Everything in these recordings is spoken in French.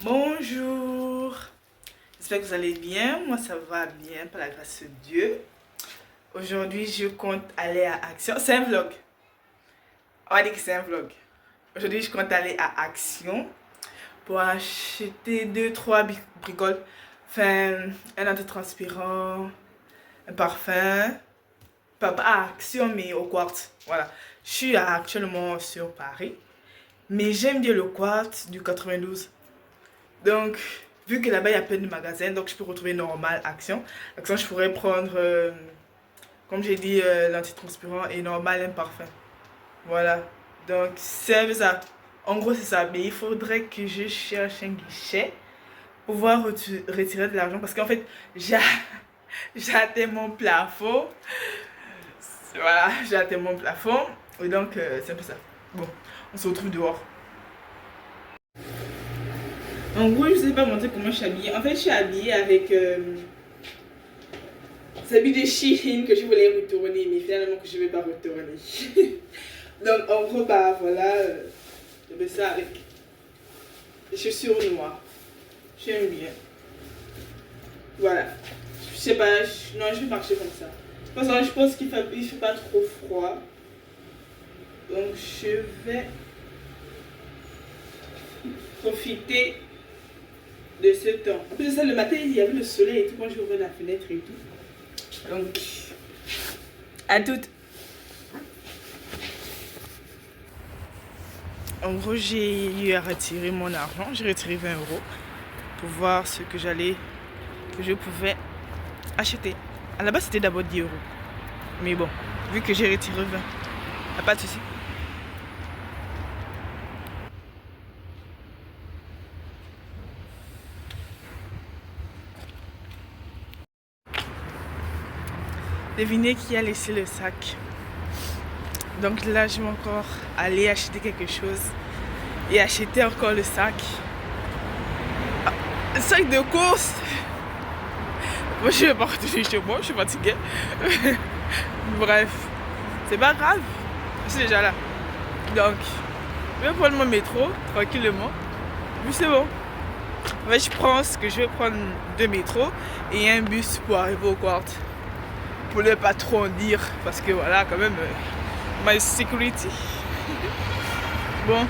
Bonjour, j'espère que vous allez bien. Moi ça va bien par la grâce de Dieu. Aujourd'hui je compte aller à Action. C'est un vlog. On va dire que c'est un vlog. Aujourd'hui je compte aller à Action pour acheter 2-3 bricoles. Enfin, un antitranspirant, un parfum. Pas à Action mais au Quartz. Voilà. Je suis actuellement sur Paris. Mais j'aime bien le Quartz du 92. Donc, vu que là-bas il y a plein de magasins, donc je peux retrouver normal Action. Action, je pourrais prendre, comme j'ai dit, l'antitranspirant et normal un parfum. Voilà. Donc, c'est un peu ça. En gros, c'est ça. Mais il faudrait que je cherche un guichet pour pouvoir retirer de l'argent. Parce qu'en fait, j'ai atteint mon plafond. Voilà, j'ai atteint mon plafond. Et donc, c'est un peu ça. Bon, on se retrouve dehors. En gros, je ne sais pas montrer comment je suis habillée. En fait, je suis habillée avec ces habits de Shein que je voulais retourner, mais finalement que je ne vais pas retourner. Donc, en gros, bah voilà, je fais ça avec des chaussures noires. J'aime bien. Voilà. Je sais pas, non, je vais marcher comme ça. Parce que je pense qu'il ne fait pas trop froid. Donc, je vais profiter de ce temps. En plus de ça, le matin, il y avait le soleil et tout, quand j'ouvrais la fenêtre et tout. Donc, à toutes. En gros, j'ai eu à retirer mon argent. J'ai retiré 20 € pour voir ce que je pouvais acheter. À la base, c'était d'abord 10 €. Mais bon, vu que j'ai retiré 20, y a pas de souci. Devinez qui a laissé le sac. Donc là, je vais encore aller acheter quelque chose et acheter encore le sac. Ah, le sac de course. Moi, je vais pas retourner chez moi, je suis fatiguée. Bref, c'est pas grave, je suis déjà là. Donc, je vais prendre mon métro tranquillement. Puis c'est bon. En fait, je pense que je vais prendre 2 métros et un bus pour arriver au Quartz. Pour ne pas trop en dire, parce que voilà, quand même, my security. Bon,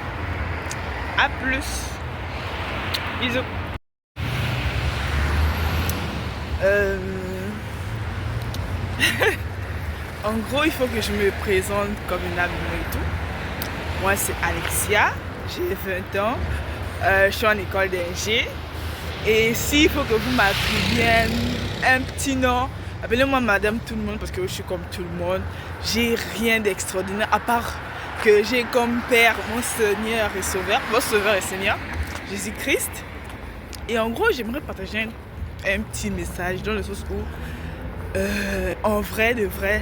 à plus. Bisous. En gros, il faut que je me présente comme une amie et tout. Moi, c'est Alexia, j'ai 20 ans, je suis en école d'ingé. Et s'il faut que vous m'attribuiez un petit nom, appelez-moi Madame Tout le Monde parce que je suis comme tout le monde. J'ai rien d'extraordinaire à part que j'ai comme père mon Seigneur et Sauveur, mon Sauveur et Seigneur, Jésus-Christ. Et en gros, j'aimerais partager un petit message dans le sens où, en vrai, de vrai,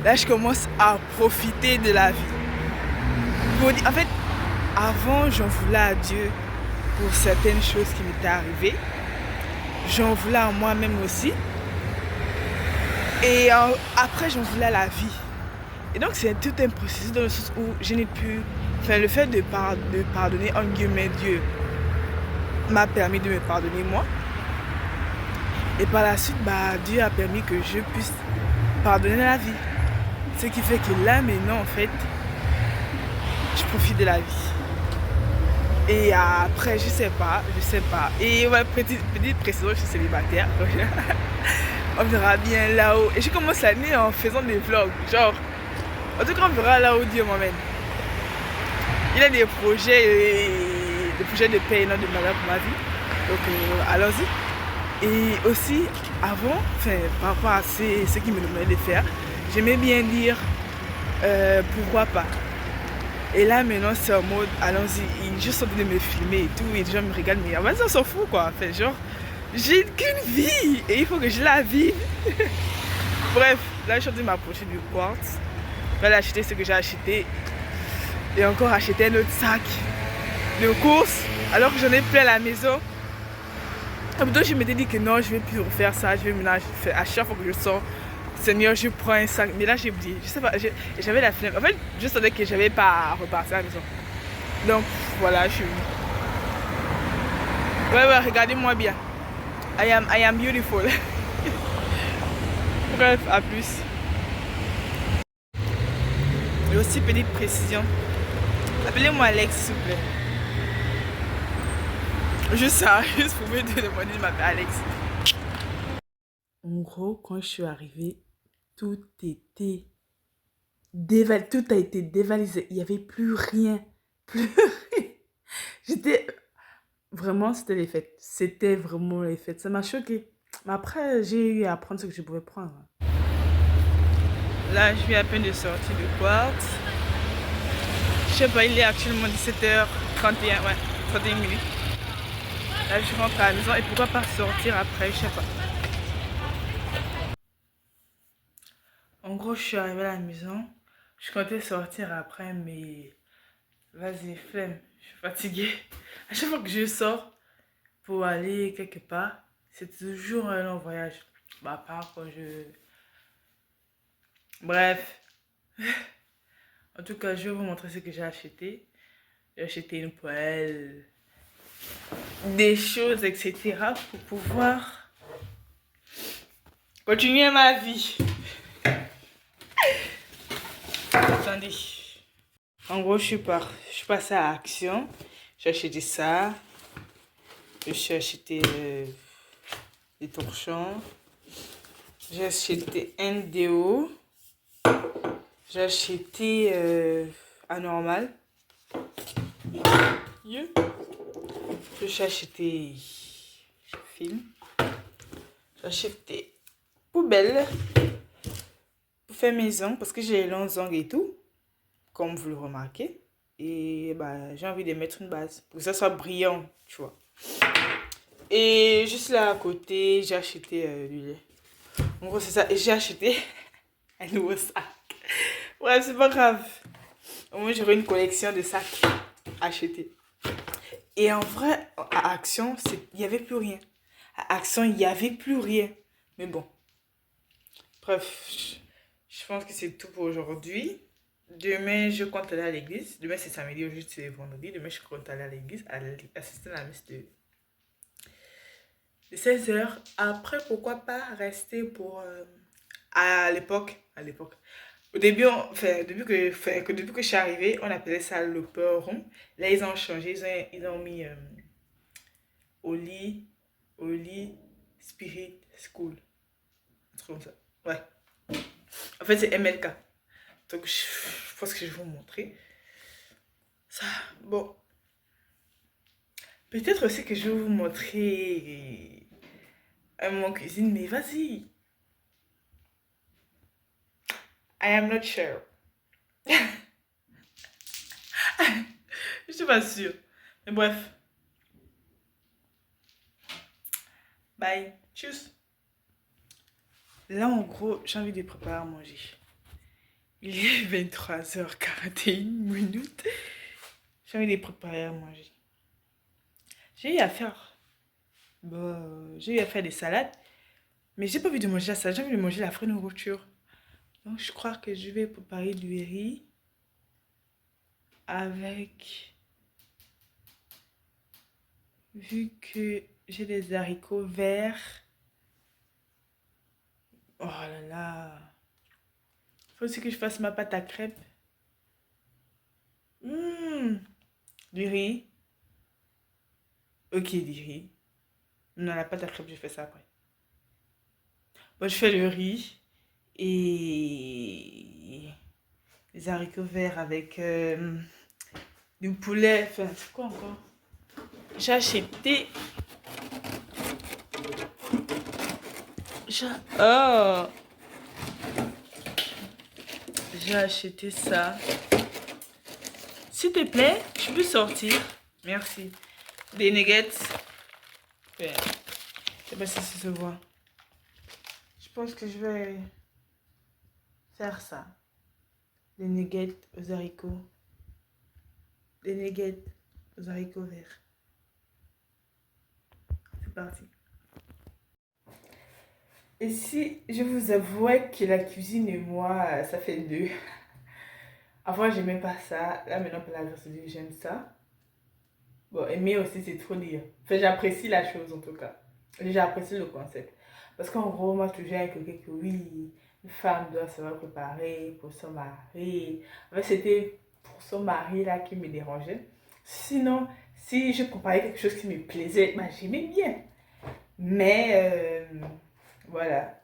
là je commence à profiter de la vie. En fait, avant j'en voulais à Dieu pour certaines choses qui m'étaient arrivées. J'en voulais à moi-même aussi. Et après, j'en voulais à la vie. Et donc, c'est tout un processus dans le sens où je n'ai pu... Enfin, le fait de pardonner, en guillemets, Dieu m'a permis de me pardonner moi. Et par la suite, bah, Dieu a permis que je puisse pardonner la vie. Ce qui fait que là, maintenant, en fait, je profite de la vie. Et après, je sais pas. Et ouais, petite précision, je suis célibataire. On verra bien là-haut. Et je commence l'année en faisant des vlogs. Genre, en tout cas, on verra là où Dieu m'emmène. Il a des projets de paix et non de malheur pour ma vie. Donc, allons-y. Et aussi, avant, par rapport à ce qui me demandait de faire, j'aimais bien dire pourquoi pas. Et là, maintenant, c'est en mode, allons-y. Ils juste en train de me filmer et tout. Et les gens me regardent, mais vas-y, on s'en fout, quoi. Enfin, genre, j'ai qu'une vie et il faut que je la vive. Bref, là, je suis en train de m'approcher du Quartz. Je vais aller acheter ce que j'ai acheté. Et encore acheter un autre sac de course. Alors que j'en ai plein à la maison. Donc, je m'étais dit que non, je ne vais plus refaire ça. Je vais ménager. À chaque fois que je sors, Seigneur, je prends un sac. Mais là, j'ai oublié. Je sais pas, j'avais la flemme. En fait, je savais que j'avais pas à repartir à la maison. Donc, voilà, je suis venue. Ouais, regardez-moi bien. I am beautiful. Bref, à plus. Et aussi, petite précision. Appelez-moi Alex, s'il vous plaît. Juste ça, juste pour me demander de m'appeler Alex. En gros, quand je suis arrivée, tout était dévalisé. Tout a été dévalisé. Il n'y avait plus rien. Plus rien. J'étais... Vraiment, c'était les fêtes. C'était vraiment les fêtes. Ça m'a choquée. Mais après, j'ai eu à prendre ce que je pouvais prendre. Là, je viens à peine de sortir du Quartz. Je sais pas, il est actuellement 17h31, ouais, 31 minutes. Là, je rentre à la maison et pourquoi pas sortir après, je sais pas. En gros, je suis arrivée à la maison. Je comptais sortir après, mais vas-y, flemme. Je suis fatiguée. À chaque fois que je sors pour aller quelque part, c'est toujours un long voyage. Bah, à part quand je... Bref. En tout cas, je vais vous montrer ce que j'ai acheté. J'ai acheté une poêle, des choses, etc. pour pouvoir continuer ma vie. Attendez. En gros, je suis passée à Action. J'ai acheté ça. Je suis acheté des torchons. J'ai acheté un déo. J'ai acheté Anormal. Yeah. J'ai acheté film. J'ai acheté poubelle pour faire maison parce que j'ai les longs ongles et tout, comme vous le remarquez. Et bah, j'ai envie de mettre une base pour que ça soit brillant, tu vois. Et juste là à côté, j'ai acheté du lait. En gros, c'est ça. Et j'ai acheté un nouveau sac. Ouais, c'est pas grave. Au moins, j'aurai une collection de sacs achetés. Et en vrai, à Action, il n'y avait plus rien. À Action, il n'y avait plus rien. Mais bon. Bref, je pense que c'est tout pour aujourd'hui. Demain, je compte aller à l'église. Demain, c'est samedi, aujourd'hui, c'est vendredi. Demain, je compte aller à l'église, assister à la messe de 16h. Après, pourquoi pas rester pour... à l'époque. Au début, depuis que je suis arrivée, on appelait ça le Upper Room. Là, ils ont changé. Ils ont mis Holy Spirit School. Un truc comme ça. Ouais. En fait, c'est MLK. Donc, je pense que je vais vous montrer ça. Bon. Peut-être aussi que je vais vous montrer mon cuisine, mais vas-y. I am not sure. Je suis pas sûre. Mais bref. Bye. Tchuss. Là, en gros, j'ai envie de préparer à manger. Il est 23h41 minutes. J'ai envie de préparer à manger. J'ai eu à faire... Bon, j'ai eu à faire des salades. Mais j'ai pas envie de manger la salade. J'ai envie de manger la vraie nourriture. Donc, je crois que je vais préparer du riz avec... Vu que j'ai des haricots verts. Oh là là. Il faut aussi que je fasse ma pâte à crêpes. Du riz. Ok, du riz. Non, la pâte à crêpes, je fais ça après. Bon, je fais le riz et les haricots verts avec du poulet. Enfin, c'est quoi encore? J'ai acheté. Oh! J'ai acheté ça. S'il te plaît, je peux sortir. Merci. Des nuggets. Ouais. Je sais pas si ça se voit. Je pense que je vais faire ça. Des nuggets aux haricots. Des nuggets aux haricots verts. C'est parti. Et si je vous avouais que la cuisine et moi, ça fait deux. Avant, j'aimais pas ça. Là, maintenant, pour la grâce de Dieu, j'aime ça. Bon, aimer aussi, c'est trop dire. Enfin, j'apprécie la chose en tout cas. J'apprécie le concept. Parce qu'en gros, moi, toujours inculqué que oui, une femme doit se préparer pour son mari. En fait, c'était pour son mari là qui me dérangeait. Sinon, si je préparais quelque chose qui me plaisait, bah, j'aimais bien. Mais voilà,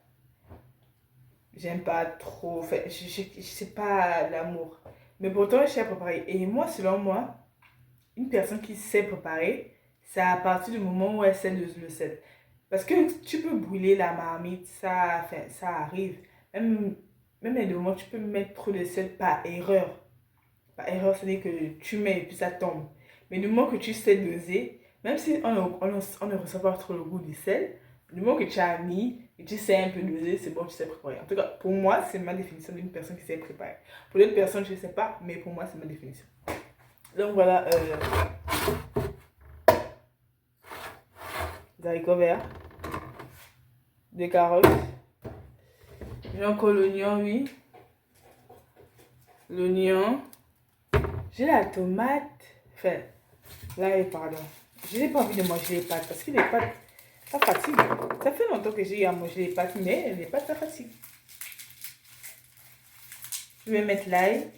j'aime pas trop. Enfin, je sais pas l'amour. Mais pourtant, je sais préparer. Et moi, selon moi, une personne qui sait préparer, c'est à partir du moment où elle sait le sel. Parce que tu peux brûler la marmite, ça, enfin, ça arrive. Même, même à des moments, tu peux mettre trop de sel par erreur. Par erreur, c'est-à-dire que tu mets et puis ça tombe. Mais du moment que tu sais doser, même si on ne ressent pas trop le goût du sel, du moment que tu as mis et tu sais un peu doser, c'est bon, tu sais préparer. En tout cas, pour moi, c'est ma définition d'une personne qui sait préparer. Pour d'autres personnes, je ne sais pas, mais pour moi, c'est ma définition. Donc voilà, des haricots verts, des carottes, j'ai encore l'oignon, oui. L'oignon. J'ai la tomate. Enfin, là, pardon. Je n'ai pas envie de manger les pâtes parce que les pâtes, ça fatigue. Ça fait longtemps que j'ai eu à manger les pâtes, mais les pâtes, ça fatigue. Je vais mettre l'ail.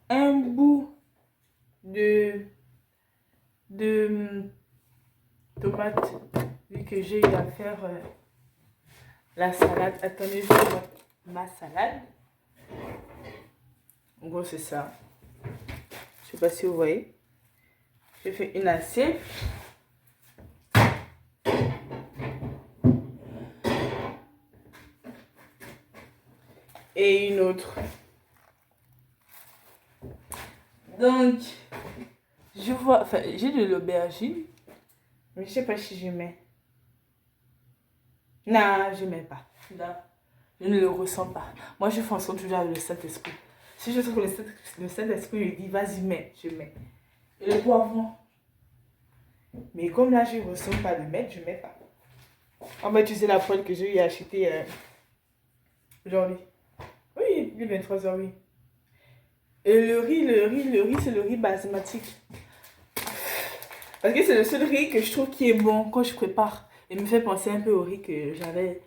Un bout de tomate, vu que j'ai eu à faire la salade. Attendez, je vais mettre ma salade. En gros, c'est ça. Je sais pas si vous voyez. J'ai fait une assiette. Et une autre. Donc, je vois, enfin, j'ai de l'aubergine. Mais je sais pas si je mets. Non, je mets pas. Là, je ne le ressens pas. Moi, je fonctionne toujours avec le Saint-Esprit. Si je trouve que le Saint-Esprit me dit, vas-y, mets, je mets. Et le poivron. Mais comme là, je ne ressens pas le mettre, je ne mets pas. On va utiliser la poêle que j'ai achetée aujourd'hui. Oui, il est 23h, oui. Et le riz, c'est le riz basmatique. Parce que c'est le seul riz que je trouve qui est bon quand je prépare. Il me fait penser un peu au riz que j'avais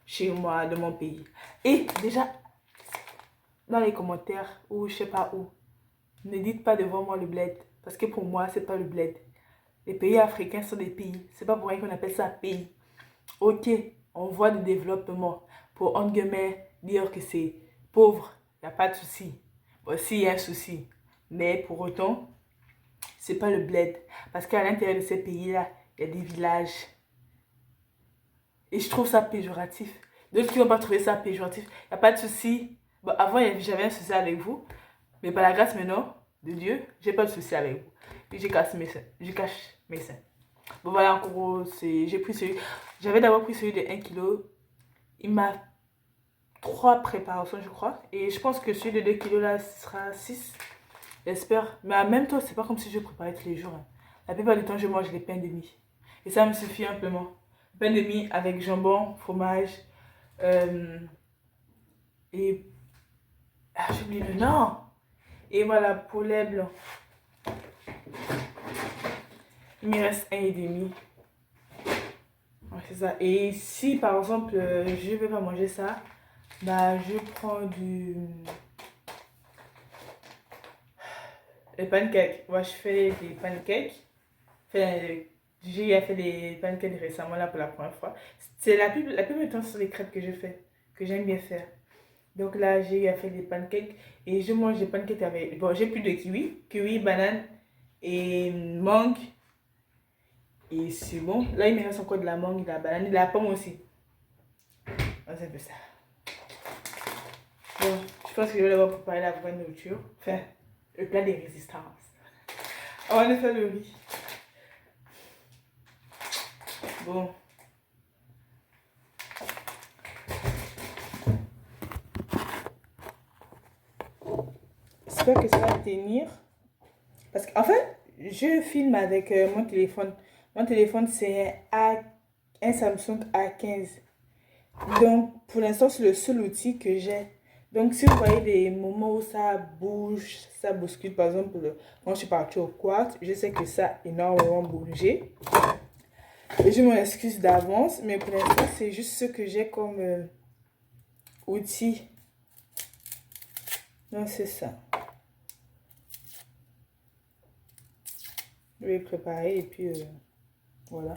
chez moi, de mon pays. Et déjà, dans les commentaires, ou je sais pas où, ne dites pas devant moi le bled. Parce que pour moi, c'est pas le bled. Les pays africains sont des pays. C'est pas pour rien qu'on appelle ça pays. Ok, on voit du développement. Pour, entre guillemets, dire que c'est pauvre, il n'y a pas de souci. Bon, si, il y a un souci. Mais pour autant, c'est pas le bled. Parce qu'à l'intérieur de ces pays-là, il y a des villages. Et je trouve ça péjoratif. D'autres qui vont pas trouver ça péjoratif. Il n'y a pas de souci. Bon, avant, j'avais un souci avec vous. Mais par la grâce maintenant de Dieu, j'ai pas de souci avec vous. Puis je cache mes seins. Je cache mes seins. Bon voilà, en gros, j'ai pris celui. J'avais d'abord pris celui de 1 kg. Il m'a 3 préparations, je crois. Et je pense que celui de 2 kg là sera 6. J'espère. Mais en même temps, c'est pas comme si je préparais tous les jours. Hein. La plupart du temps, je mange les pains de mie. Et ça me suffit amplement. Pain de mie avec jambon, fromage. Et. Ah, j'ai oublié le nom. Et voilà, poulet blanc. Il me reste 1,5. Ouais, c'est ça. Et si par exemple je ne vais pas manger ça, bah je prends les pancakes. Moi je fais des pancakes. Enfin, j'ai fait des pancakes récemment là pour la première fois. C'est la plupart du temps sur les crêpes que je fais, que j'aime bien faire. Donc là j'ai fait des pancakes et je mange des pancakes avec. Bon, j'ai plus de kiwi, banane et mangue. Et c'est bon. Là, il me reste encore de la mangue, de la banane et de la pomme aussi. C'est un peu ça. Bon, je pense que je vais d'abord préparer la vraie nourriture. Enfin, le plat des résistances. Avant de faire le riz. Bon. J'espère que ça va tenir. Parce qu'en fait, je filme avec mon téléphone. Mon téléphone, c'est un Samsung A15. Donc, pour l'instant, c'est le seul outil que j'ai. Donc, si vous voyez des moments où ça bouge, ça bouscule, par exemple, quand je suis partie au quad, je sais que ça a énormément bougé. Et je m'en excuse d'avance, mais pour l'instant, c'est juste ce que j'ai comme outil. Donc, c'est ça. Je vais préparer et puis voilà.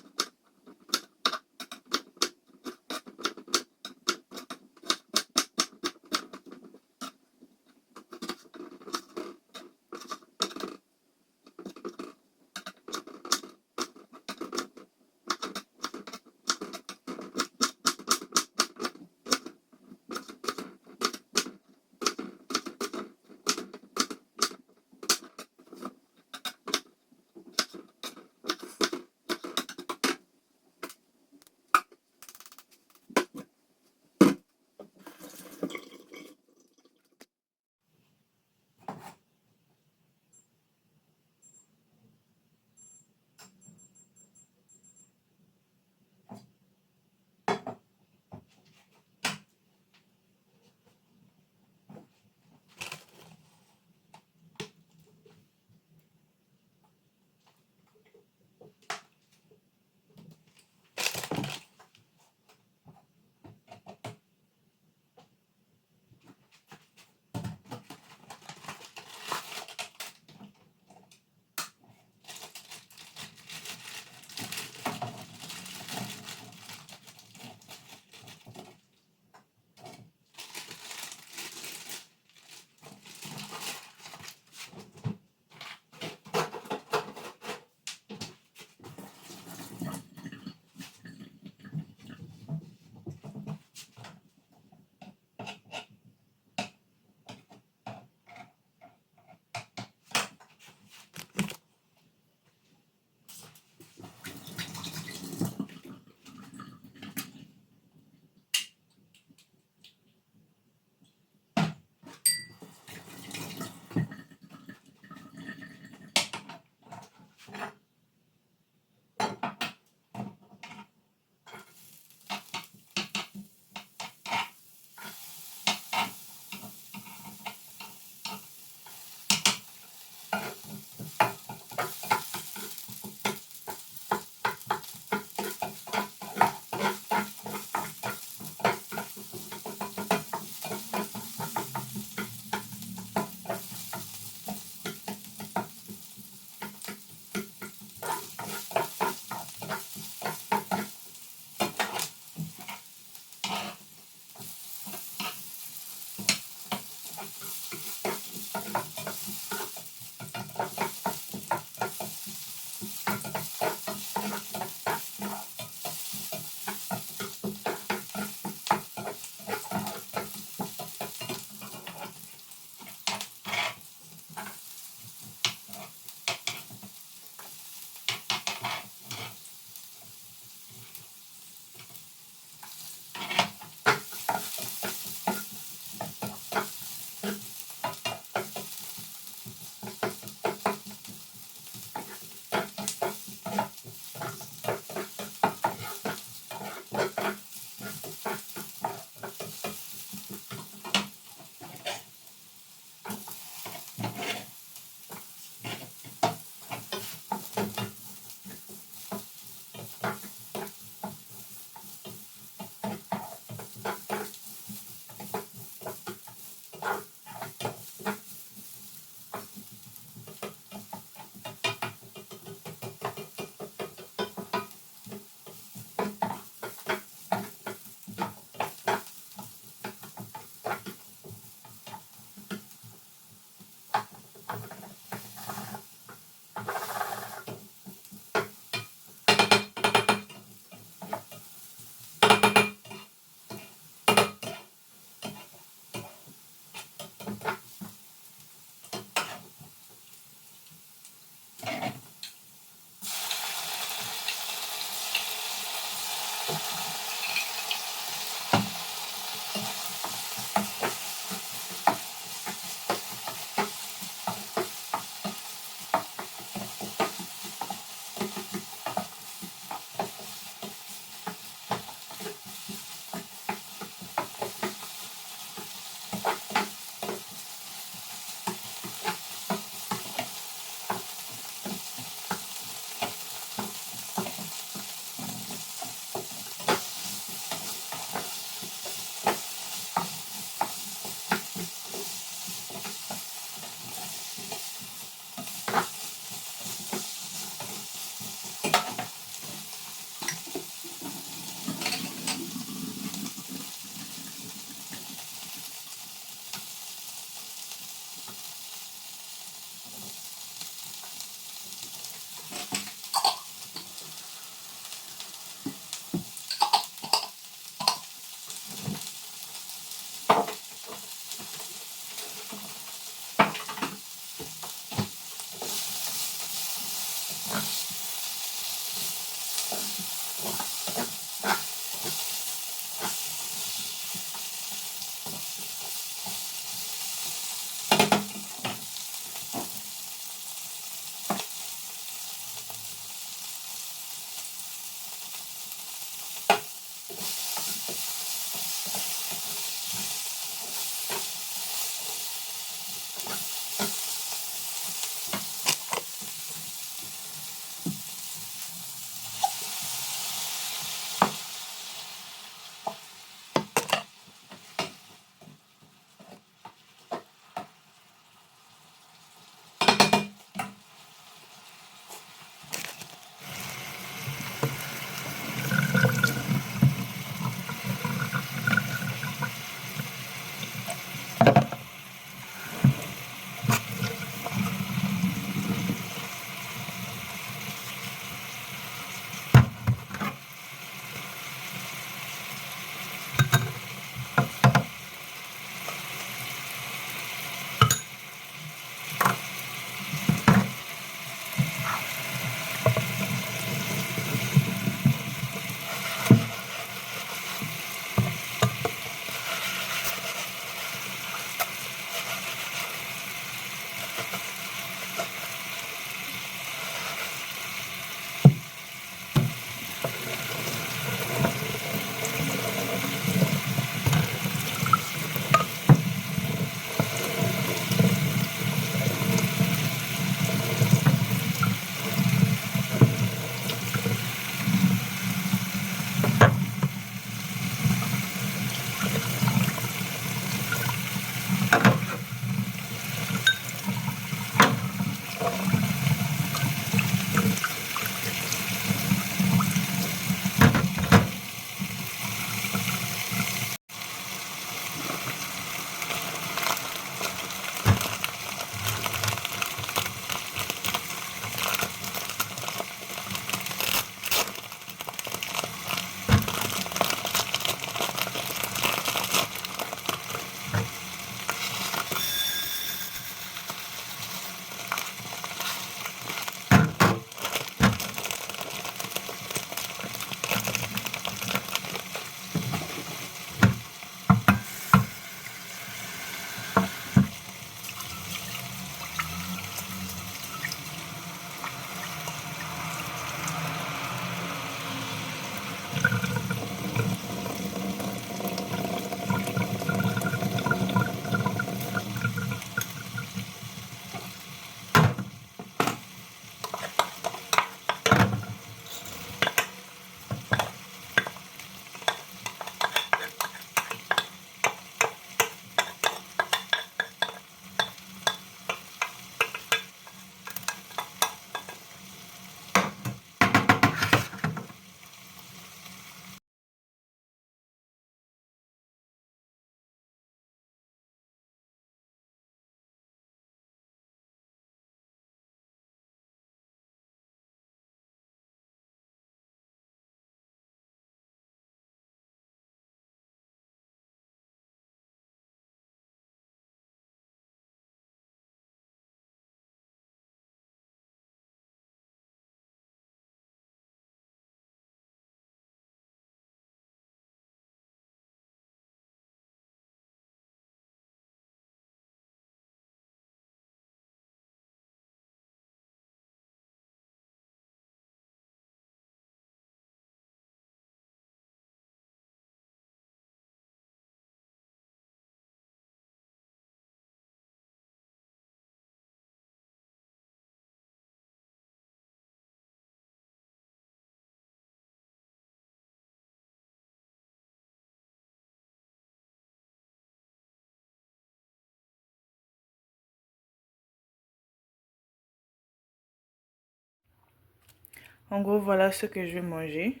En gros, voilà ce que je vais manger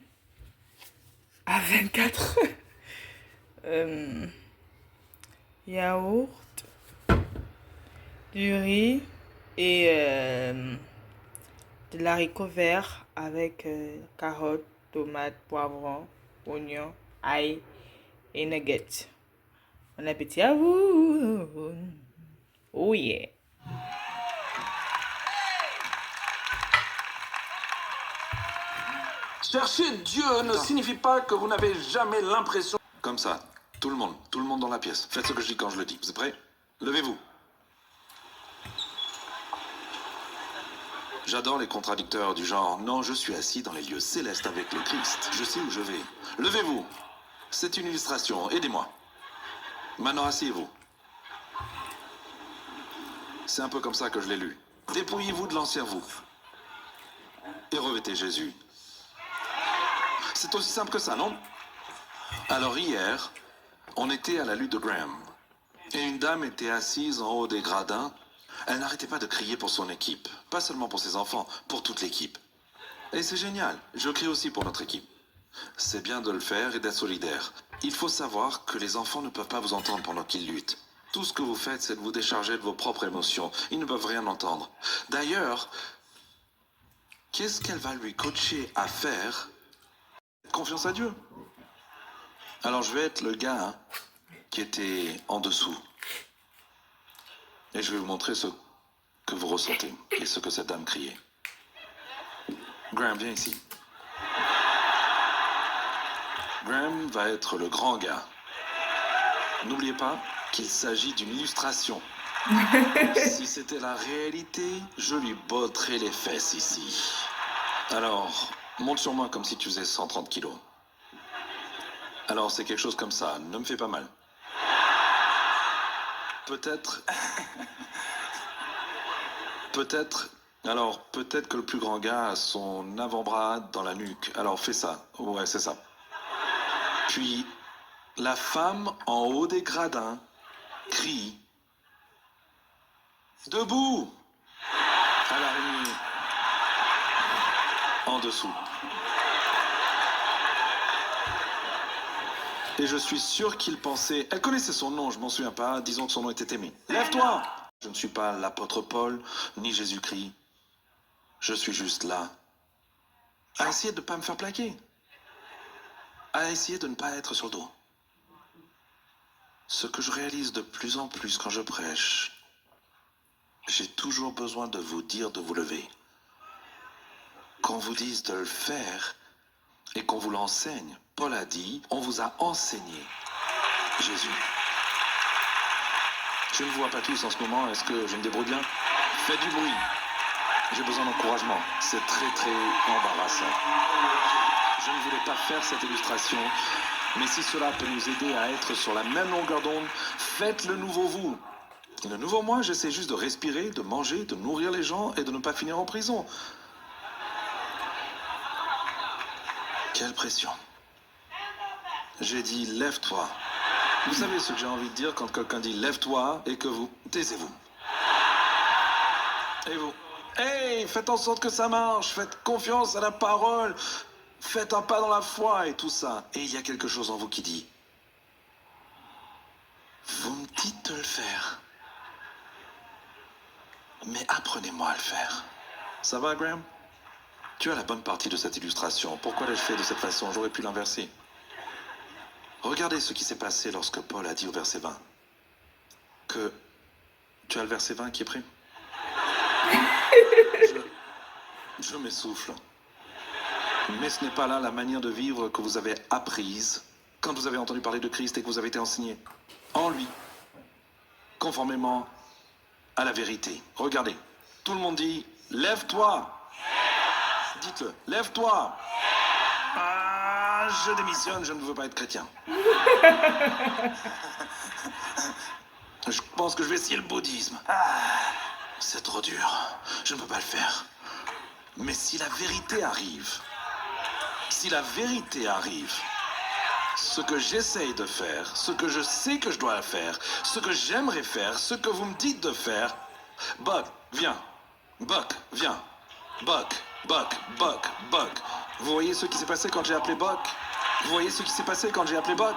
à 24. Yaourt, du riz et de l'haricot vert avec carottes, tomates, poivrons, oignons, ail et nuggets. Bon appétit à vous! Oh yeah! Chercher Dieu ne signifie pas que vous n'avez jamais l'impression... Comme ça, tout le monde dans la pièce. Faites ce que je dis quand je le dis. Vous êtes prêts? Levez-vous. J'adore les contradicteurs du genre « Non, je suis assis dans les lieux célestes avec le Christ. Je sais où je vais. » Levez-vous. C'est une illustration. Aidez-moi. Maintenant, asseyez-vous. C'est un peu comme ça que je l'ai lu. Dépouillez-vous de l'ancien vous. Et revêtez Jésus. C'est aussi simple que ça, non? Alors hier, on était à la lutte de Graham. Et une dame était assise en haut des gradins. Elle n'arrêtait pas de crier pour son équipe. Pas seulement pour ses enfants, pour toute l'équipe. Et c'est génial. Je crie aussi pour notre équipe. C'est bien de le faire et d'être solidaire. Il faut savoir que les enfants ne peuvent pas vous entendre pendant qu'ils luttent. Tout ce que vous faites, c'est de vous décharger de vos propres émotions. Ils ne peuvent rien entendre. D'ailleurs, qu'est-ce qu'elle va lui coacher à faire? Confiance à Dieu. Alors je vais être le gars qui était en dessous. Et je vais vous montrer ce que vous ressentez et ce que cette dame criait. Graham, viens ici. Graham va être le grand gars. N'oubliez pas qu'il s'agit d'une illustration. Si c'était la réalité, je lui botterais les fesses ici. Alors, monte sur moi comme si tu faisais 130 kilos. Alors, c'est quelque chose comme ça. Ne me fais pas mal. Peut-être... peut-être que le plus grand gars a son avant-bras dans la nuque. Alors, fais ça. Ouais, c'est ça. Puis, la femme en haut des gradins crie « Debout !» à l'araignée en dessous. Et je suis sûr qu'il pensait... Elle connaissait son nom, je m'en souviens pas. Disons que son nom était Aimé. Lève-toi! Je ne suis pas l'apôtre Paul, ni Jésus-Christ. Je suis juste là. À essayer de ne pas me faire plaquer. À essayer de ne pas être sur le dos. Ce que je réalise de plus en plus quand je prêche, j'ai toujours besoin de vous dire de vous lever. Qu'on vous dise de le faire et qu'on vous l'enseigne. Paul a dit, on vous a enseigné Jésus. Je ne vous vois pas tous en ce moment, est-ce que je me débrouille bien? Faites du bruit. J'ai besoin d'encouragement. C'est très très embarrassant. Je ne voulais pas faire cette illustration, mais si cela peut nous aider à être sur la même longueur d'onde, faites le nouveau vous. Le nouveau moi, j'essaie juste de respirer, de manger, de nourrir les gens et de ne pas finir en prison. Quelle pression. J'ai dit lève-toi. Vous savez ce que j'ai envie de dire quand quelqu'un dit lève-toi et que vous... Taisez-vous. Et vous? Hey, faites en sorte que ça marche, faites confiance à la parole, faites un pas dans la foi et tout ça. Et il y a quelque chose en vous qui dit, vous me dites de le faire, mais apprenez-moi à le faire. Ça va, Graham? Tu as la bonne partie de cette illustration. Pourquoi l'ai-je fait de cette façon? J'aurais pu l'inverser. Regardez ce qui s'est passé lorsque Paul a dit au verset 20 que... Tu as le verset 20 qui est prêt? Je m'essouffle. Mais ce n'est pas là la manière de vivre que vous avez apprise quand vous avez entendu parler de Christ et que vous avez été enseigné en lui, conformément à la vérité. Regardez, tout le monde dit « Lève-toi ». Dites-le, « Lève-toi ». Ah, je démissionne, je ne veux pas être chrétien. Je pense que je vais essayer le bouddhisme. C'est trop dur, je ne peux pas le faire. Mais si la vérité arrive, ce que j'essaye de faire, ce que je sais que je dois faire, ce que j'aimerais faire, ce que vous me dites de faire, Buck, viens. Buck, viens. Buck, Buck, Buck, Buck. Vous voyez ce qui s'est passé quand j'ai appelé Buck? Vous voyez ce qui s'est passé quand j'ai appelé Buck?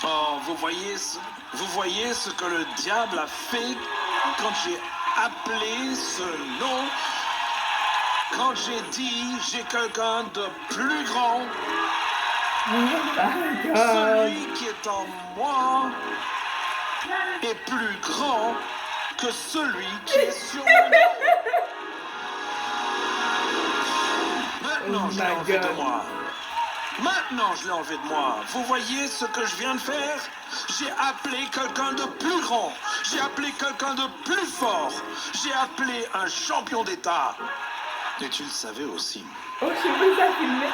Oh, vous voyez ce que le diable a fait quand j'ai appelé ce nom? Quand j'ai dit, j'ai quelqu'un de plus grand. Oh my God. Celui qui est en moi est plus grand que celui qui est sur moi. Maintenant, Oh je l'ai my enlevé de God. moi. Maintenant, je l'ai enlevé de moi. Vous voyez ce que je viens de faire? J'ai appelé quelqu'un de plus grand. J'ai appelé quelqu'un de plus fort. J'ai appelé un champion d'État. Et tu le savais aussi. Oh, je veux ça filmer.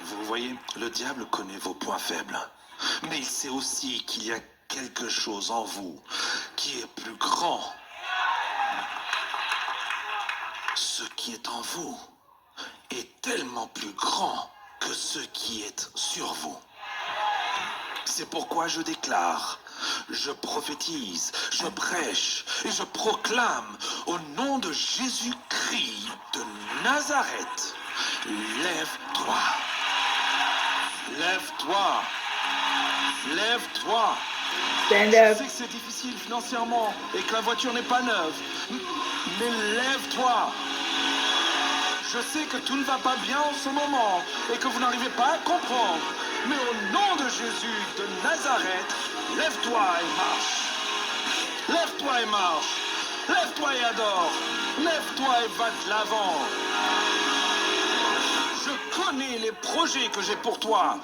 Vous voyez, le diable connaît vos points faibles. Mais il sait aussi qu'il y a quelque chose en vous qui est plus grand. Ce qui est en vous est tellement plus grand que ce qui est sur vous. C'est pourquoi je déclare, je prophétise, je prêche et je proclame au nom de Jésus-Christ de Nazareth. Lève-toi. Lève-toi. Lève-toi. Stand Je up. sais que c'est difficile financièrement et que la voiture n'est pas neuve. Mais lève-toi. Je sais que tout ne va pas bien en ce moment et que vous n'arrivez pas à comprendre. Mais au nom de Jésus de Nazareth, lève-toi et marche. Lève-toi et marche. Lève-toi et adore. Lève-toi et va de l'avant. Je connais les projets que j'ai pour toi.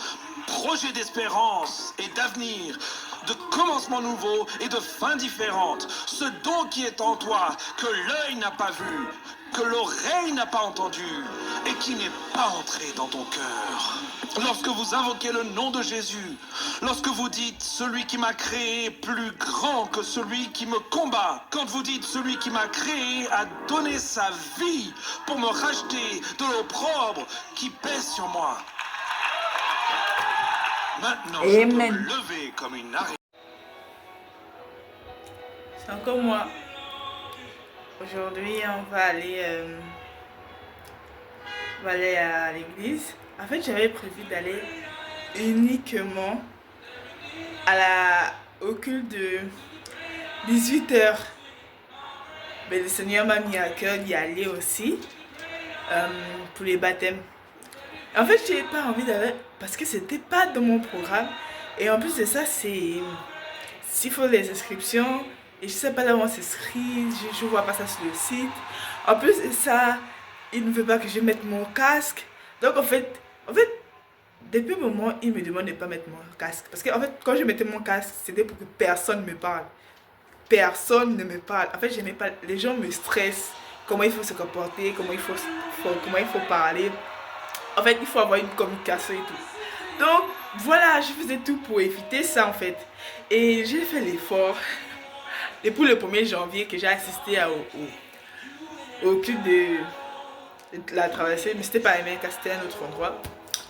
Projets d'espérance et d'avenir, de commencement nouveau et de fin différente. Ce don qui est en toi, que l'œil n'a pas vu, que l'oreille n'a pas entendu et qui n'est pas entré dans ton cœur. Lorsque vous invoquez le nom de Jésus, lorsque vous dites « Celui qui m'a créé est plus grand que celui qui me combat », quand vous dites « Celui qui m'a créé a donné sa vie pour me racheter de l'opprobre qui pèse sur moi », maintenant, je peux me Amen. lever comme une araignée. C'est encore moi. Aujourd'hui, on va aller à l'église. En fait, j'avais prévu d'aller uniquement au culte de 18h. Mais le Seigneur m'a mis à cœur d'y aller aussi pour les baptêmes. En fait, je n'ai pas envie d'aller parce que c'était pas dans mon programme. Et en plus de ça, s'il faut les inscriptions. Et je sais pas là où on s'inscrit. Je vois pas ça sur le site. En plus de ça, il ne veut pas que je mette mon casque. Donc en fait, depuis un moment, il me demande de ne pas mettre mon casque. Parce que en fait, quand je mettais mon casque, c'était pour que personne me parle. Personne ne me parle. En fait, j'aimais pas. Les gens me stressent. Comment il faut se comporter, comment il faut parler. En fait, il faut avoir une communication et tout. Donc, voilà, je faisais tout pour éviter ça, en fait. Et j'ai fait l'effort. Depuis le 1er janvier que j'ai assisté au culte de la traversée, mais c'était pas à America, c'était à un autre endroit.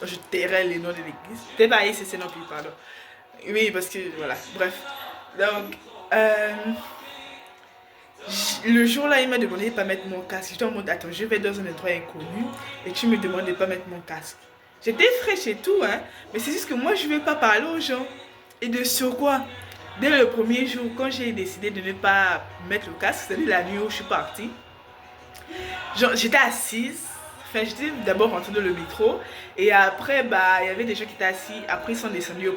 Donc, je tairai les noms de l'église. C'était pas à ICC non plus, pardon. Oui, parce que, voilà, bref. Donc, le jour-là, il m'a demandé de ne pas mettre mon casque. J'étais en mode, attends, je vais dans un endroit inconnu et tu me demandes de ne pas mettre mon casque. J'étais fraîche et tout, hein, mais c'est juste que moi, je ne veux pas parler aux gens. Et de sur quoi, dès le premier jour, quand j'ai décidé de ne pas mettre le casque, c'est-à-dire la nuit où je suis partie, j'étais assise. Enfin, j'étais d'abord rentrée dans le métro et après, il y avait des gens qui étaient assis. Après, ils sont descendus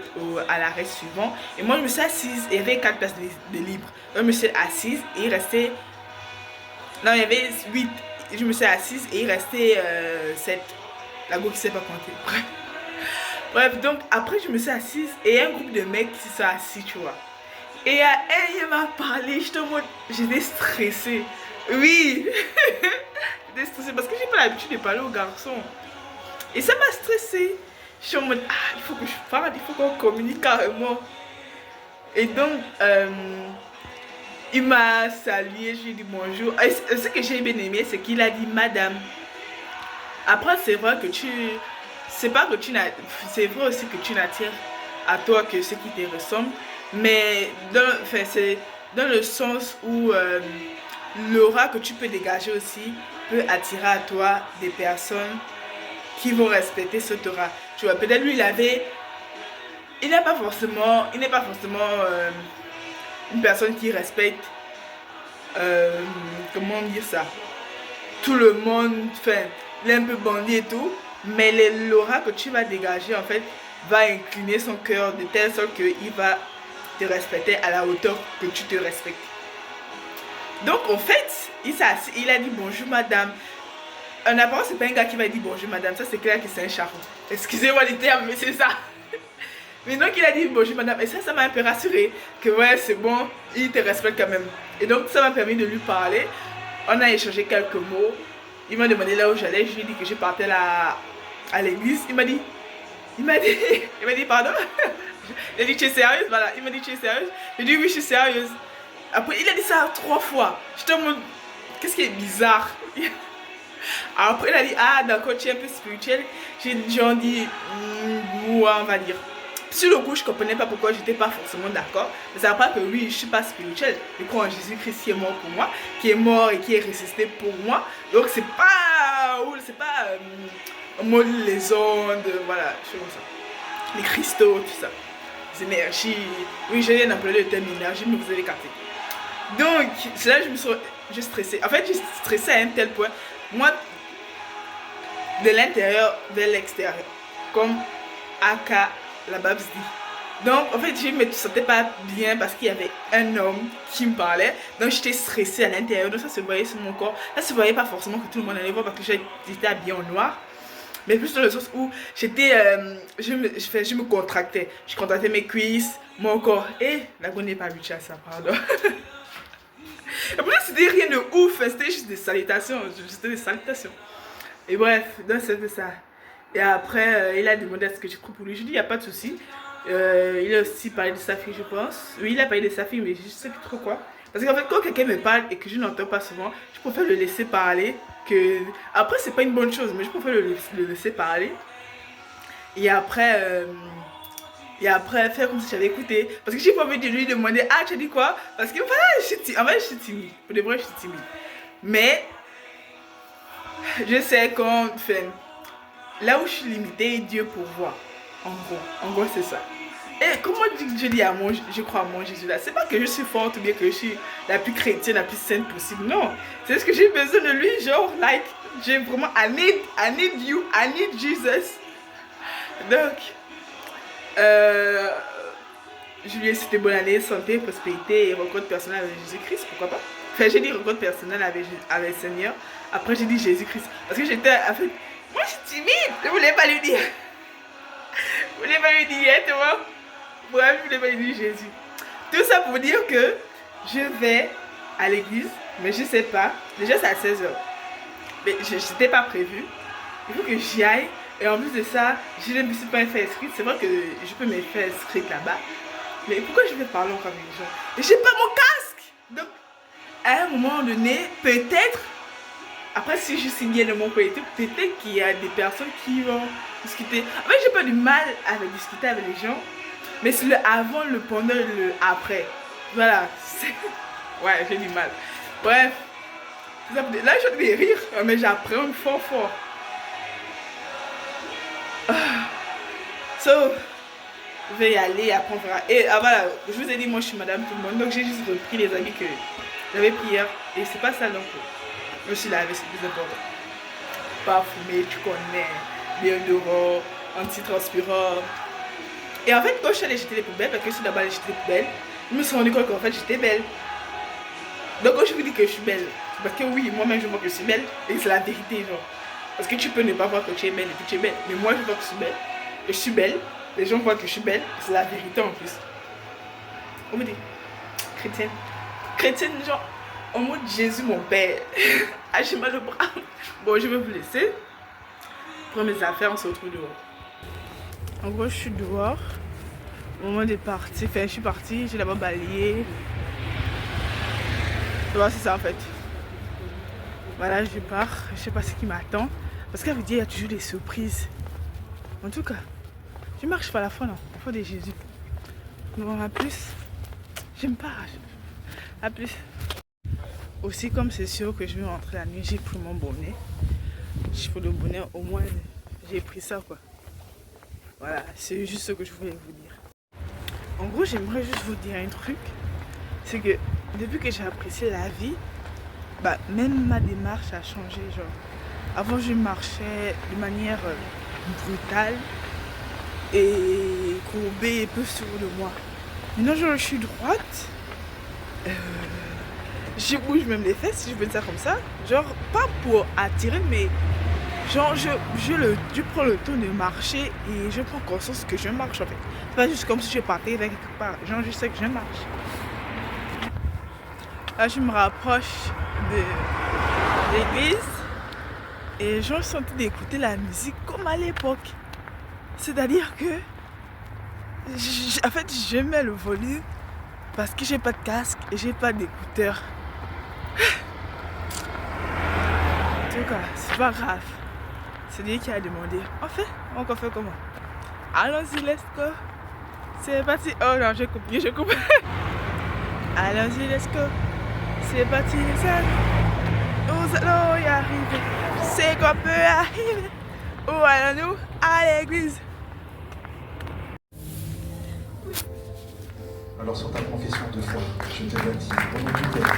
à l'arrêt suivant. Et moi, je me suis assise et il y avait 4 places de libre. Donc, je me suis assise et il restait... Non, il y avait 8. Je me suis assise et il restait 7. La go qui ne sait pas compter. Bref, donc après, je me suis assise et il y a un groupe de mecs qui se sont assis, tu vois. Et elle m'a parlé, j'étais stressée. Oui. J'étais stressée parce que j'ai pas l'habitude de parler aux garçons. Et ça m'a stressée. Je suis en mode, il faut que je parle, il faut qu'on communique carrément. Et donc, il m'a salué, je lui ai dit bonjour. Et ce que j'ai bien aimé, c'est qu'il a dit madame. Après, c'est vrai que c'est vrai aussi que tu n'attires à toi que ce qui te ressemble. Mais c'est dans le sens où l'aura que tu peux dégager aussi peut attirer à toi des personnes qui vont respecter ce Torah. Tu vois, peut-être lui, il n'est pas forcément une personne qui respecte, comment dire ça, tout le monde, enfin, il est un peu bandit et tout, mais l'aura que tu vas dégager, en fait, va incliner son cœur de telle sorte qu'il va te respecter à la hauteur que tu te respectes. Donc, en fait, il a dit bonjour madame. En apparence, c'est pas un gars qui va dire bonjour madame, ça c'est clair que c'est un charron. Excusez-moi les termes, mais c'est ça. Mais donc il a dit bonjour madame, et ça m'a un peu rassuré, que ouais c'est bon, il te respecte quand même. Et donc ça m'a permis de lui parler, on a échangé quelques mots, il m'a demandé là où j'allais, je lui ai dit que je partais là à l'église, il m'a dit pardon. Il a dit tu es sérieuse, voilà, il m'a dit tu es sérieuse, j'ai dit oui je suis sérieuse. Après il a dit ça 3 fois, je te montre, qu'est-ce qui est bizarre. Après il a dit ah d'accord tu es un peu spirituel, j'ai dit ouais on va dire. Sur le coup, je ne comprenais pas pourquoi j'étais pas forcément d'accord. Mais ça ne veut pas que oui, je ne suis pas spirituelle. Je crois en Jésus-Christ qui est mort pour moi, qui est mort et qui est ressuscité pour moi. Donc, c'est pas les ondes, voilà, je sais comme ça. Les cristaux, tout ça. Les énergies. Oui, je viens d'employer le terme énergie, mais vous avez capté. Donc, c'est là que je stressée. En fait, je stressais à un tel point. Moi, de l'intérieur vers l'extérieur. Comme Aka. La Babs dit. Donc en fait je ne me sentais pas bien parce qu'il y avait un homme qui me parlait. Donc j'étais stressée à l'intérieur. Donc ça se voyait sur mon corps. Ça se voyait pas forcément que tout le monde allait voir parce que j'étais habillée en noir. Mais plus dans le sens où j'étais, je me contractais. Je contractais mes cuisses, mon corps. Et la go n'est pas habituée à ça, pardon. Et pour moi c'était rien de ouf. C'était juste des salutations. C'était des salutations. Et bref, donc c'était ça. Et après, il a demandé à ce que je prie pour lui. Je lui ai dit, il n'y a pas de souci. Il a aussi parlé de sa fille, je pense. Oui, il a parlé de sa fille, mais je ne sais plus trop quoi. Parce qu'en fait, quand quelqu'un me parle et que je n'entends pas souvent, je préfère le laisser parler. Après, c'est pas une bonne chose, mais je préfère le laisser parler. Et après, faire comme si j'avais écouté. Parce que j'ai pas envie de lui demander, ah, tu as dit quoi? Parce que voilà, en fait, je suis timide. Pour de vrai, je suis timide. Mais, je sais qu'on fait. Là où je suis limitée, Dieu pourvoit. En gros c'est ça. Et comment je dis je crois à mon Jésus là, c'est pas que je suis forte ou bien que je suis la plus chrétienne, la plus sainte possible. Non, c'est juste que j'ai besoin de lui, genre, j'ai vraiment, I need you, I need Jesus. Donc, je lui ai cité bonne année, santé, prospérité et rencontre personnelle avec Jésus-Christ, pourquoi pas. Enfin, j'ai dit rencontre personnelle avec le Seigneur. Après, j'ai dit Jésus-Christ. Parce que j'étais, en fait, moi je suis timide, je voulais pas lui dire. Je voulais pas lui dire, tu vois. Bref, je voulais pas lui dire Jésus. Tout ça pour dire que je vais à l'église, mais je sais pas. Déjà c'est à 16h. Mais je n'étais pas prévu. Il faut que j'y aille. Et en plus de ça, je ne me suis pas fait inscrite. C'est vrai que je peux me faire inscrire là-bas. Mais pourquoi je vais parler encore avec les gens? Et j'ai pas mon casque. Donc, à un moment donné, peut-être. Après, si je suis bien de mon côté, peut-être qu'il y a des personnes qui vont discuter. En fait, j'ai pas du mal à discuter avec les gens. Mais c'est le avant, le pendant et le après. Voilà. Ouais, j'ai du mal. Bref. Là, je vais rire, mais j'apprends fort. So, je vais y aller, après on verra. Et voilà, je vous ai dit, moi je suis madame tout le monde. Donc j'ai juste repris les habits que j'avais pris hier. Et c'est pas ça donc. Je me suis lavé, c'est plus important. Parfumé, tu connais, déodorant, anti-transpirant. Et en fait, quand je suis allée jeter les poubelles, parce que je suis d'abord allée jeter les poubelles, je me suis rendu compte qu'en fait j'étais belle. Donc quand je vous dis que je suis belle, parce que oui, moi-même je vois que je suis belle, et c'est la vérité, genre. Parce que tu peux ne pas voir que tu es belle et que tu es belle. Mais moi je vois que je suis belle. Et je suis belle, les gens voient que je suis belle, c'est la vérité en plus. On me dit, chrétienne. Chrétienne, genre, en mode Jésus mon père. Ah, j'ai mal au bras. Bon, je vais vous laisser. Prends mes affaires, on se retrouve dehors. En gros, je suis dehors. Au moment de partir, enfin, je suis partie, j'ai d'abord balayé. Voilà, c'est ça en fait. Voilà, je pars. Je sais pas ce qui m'attend. Parce qu'à vous dire, il y a toujours des surprises. En tout cas, je marche pas à la fois, non. La foi de Jésus. Donc, à plus. J'aime pas. À plus. Aussi, comme c'est sûr que je vais rentrer la nuit, j'ai pris mon bonnet. J'ai pris le bonnet, au moins j'ai pris ça quoi. Voilà, c'est juste ce que je voulais vous dire. En gros, j'aimerais juste vous dire un truc. C'est que depuis que j'ai apprécié la vie, bah, même ma démarche a changé. Genre, avant, je marchais de manière brutale et courbée et peu sûre de moi. Maintenant, genre, je suis droite. Je bouge même les fesses, si je peux dire ça comme ça. Genre, pas pour attirer, mais genre, je prends le temps de marcher et je prends conscience que je marche en fait. C'est pas juste comme si je partais vers quelque part. Genre, je sais que je marche. Là, je me rapproche de l'église et je suis en train d'écouter la musique comme à l'époque. C'est-à-dire que, en fait, je mets le volume parce que j'ai pas de casque et j'ai pas d'écouteurs. En tout cas, c'est pas grave. C'est lui qui a demandé. En fait, on fait comment? Allons-y, let's go. C'est parti. Oh non, j'ai coupé. Allons-y, let's go. C'est parti, les amis. Nous allons y arriver. C'est qu'on peut arriver. Où allons-nous? À l'église. Alors sur ta confession de foi, je te baptise au nom du Père.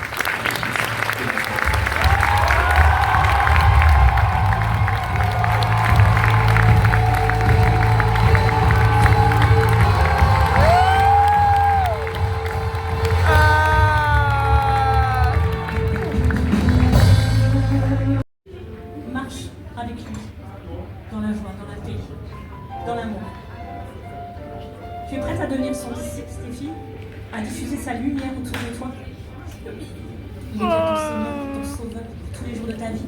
Marche avec lui, dans la joie, dans la paix, dans l'amour. Tu es prête à devenir son disciple, Stéphie? À diffuser sa lumière autour de toi? Il est ton Seigneur, ton Sauveur, tous les jours de ta vie.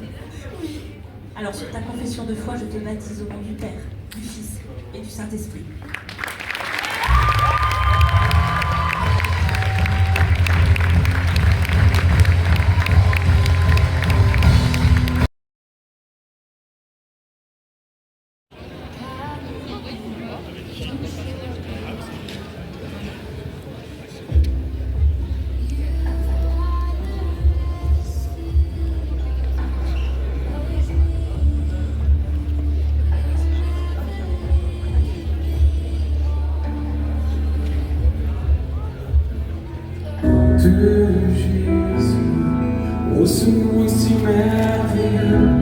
Alors sur ta confession de foi, je te baptise au nom du Père, du Fils et du Saint-Esprit. De Jésus, ô ce nom si merveilleux.